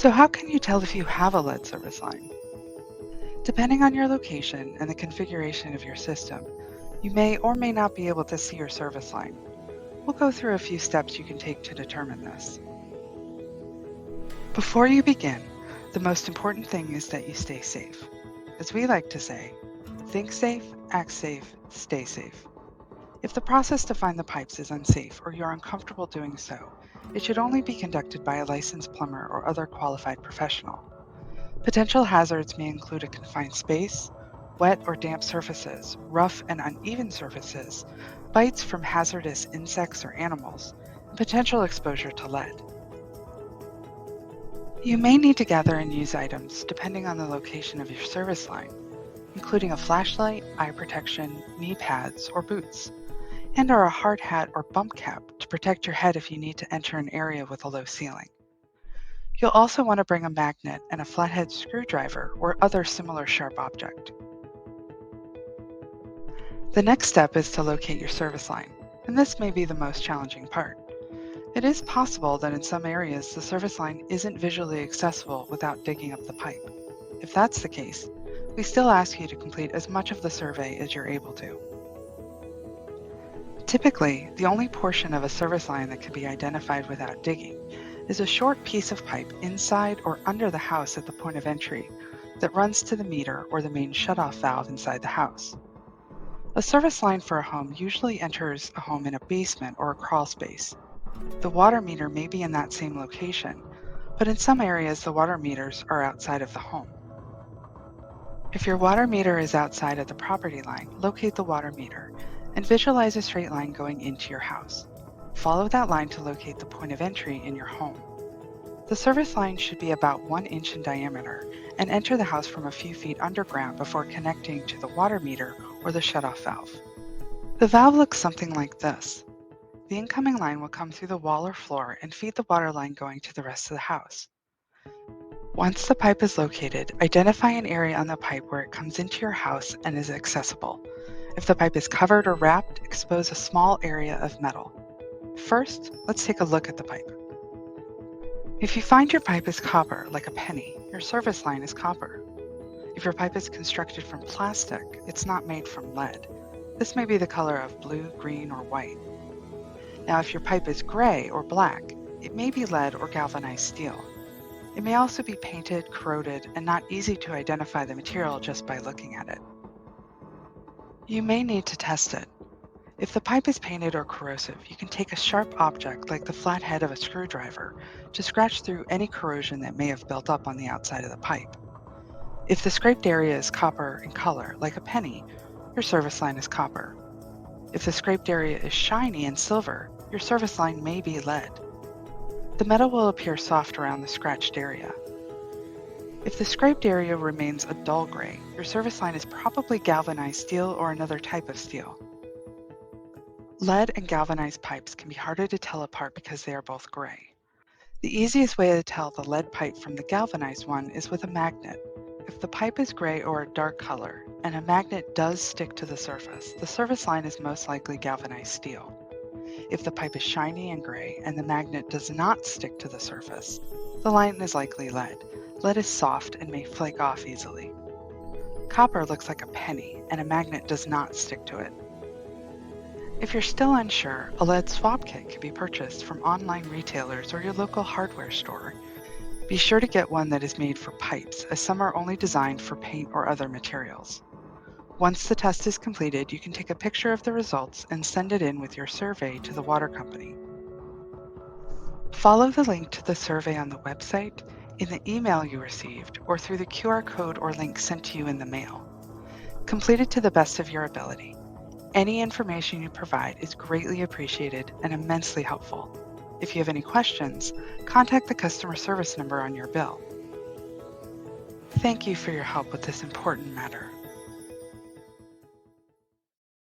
So how can you tell if you have a lead service line? Depending on your location and the configuration of your system, you may or may not be able to see your service line. We'll go through a few steps you can take to determine this. Before you begin, the most important thing is that you stay safe. As we like to say, think safe, act safe, stay safe. If the process to find the pipes is unsafe or you're uncomfortable doing so, it should only be conducted by a licensed plumber or other qualified professional. Potential hazards may include a confined space, wet or damp surfaces, rough and uneven surfaces, bites from hazardous insects or animals, and potential exposure to lead. You may need to gather and use items depending on the location of your service line, including a flashlight, eye protection, knee pads, or boots, and/or a hard hat or bump cap to protect your head if you need to enter an area with a low ceiling. You'll also want to bring a magnet and a flathead screwdriver or other similar sharp object. The next step is to locate your service line, and this may be the most challenging part. It is possible that in some areas the service line isn't visually accessible without digging up the pipe. If that's the case, we still ask you to complete as much of the survey as you're able to. Typically, the only portion of a service line that can be identified without digging is a short piece of pipe inside or under the house at the point of entry that runs to the meter or the main shutoff valve inside the house. A service line for a home usually enters a home in a basement or a crawl space. The water meter may be in that same location, but in some areas the water meters are outside of the home. If your water meter is outside of the property line, locate the water meter and visualize a straight line going into your house. Follow that line to locate the point of entry in your home. The service line should be about 1 inch in diameter and enter the house from a few feet underground before connecting to the water meter or the shutoff valve. The valve looks something like this. The incoming line will come through the wall or floor and feed the water line going to the rest of the house. Once the pipe is located, identify an area on the pipe where it comes into your house and is accessible. If the pipe is covered or wrapped, expose a small area of metal. First, let's take a look at the pipe. If you find your pipe is copper, like a penny, your service line is copper. If your pipe is constructed from plastic, it's not made from lead. This may be the color of blue, green, or white. Now, if your pipe is gray or black, it may be lead or galvanized steel. It may also be painted, corroded, and not easy to identify the material just by looking at it. You may need to test it. If the pipe is painted or corrosive, you can take a sharp object like the flat head of a screwdriver to scratch through any corrosion that may have built up on the outside of the pipe. If the scraped area is copper in color, like a penny, your service line is copper. If the scraped area is shiny and silver, your service line may be lead. The metal will appear soft around the scratched area. If the scraped area remains a dull gray, your service line is probably galvanized steel or another type of steel. Lead and galvanized pipes can be harder to tell apart because they are both gray. The easiest way to tell the lead pipe from the galvanized one is with a magnet. If the pipe is gray or a dark color, and a magnet does stick to the service line is most likely galvanized steel. If the pipe is shiny and gray and the magnet does not stick to the surface, the line is likely lead. Lead is soft and may flake off easily. Copper looks like a penny and a magnet does not stick to it. If you're still unsure, a lead swap kit can be purchased from online retailers or your local hardware store. Be sure to get one that is made for pipes, as some are only designed for paint or other materials. Once the test is completed, you can take a picture of the results and send it in with your survey to the water company. Follow the link to the survey on the website, in the email you received, or through the QR code or link sent to you in the mail. Complete it to the best of your ability. Any information you provide is greatly appreciated and immensely helpful. If you have any questions, contact the customer service number on your bill. Thank you for your help with this important matter.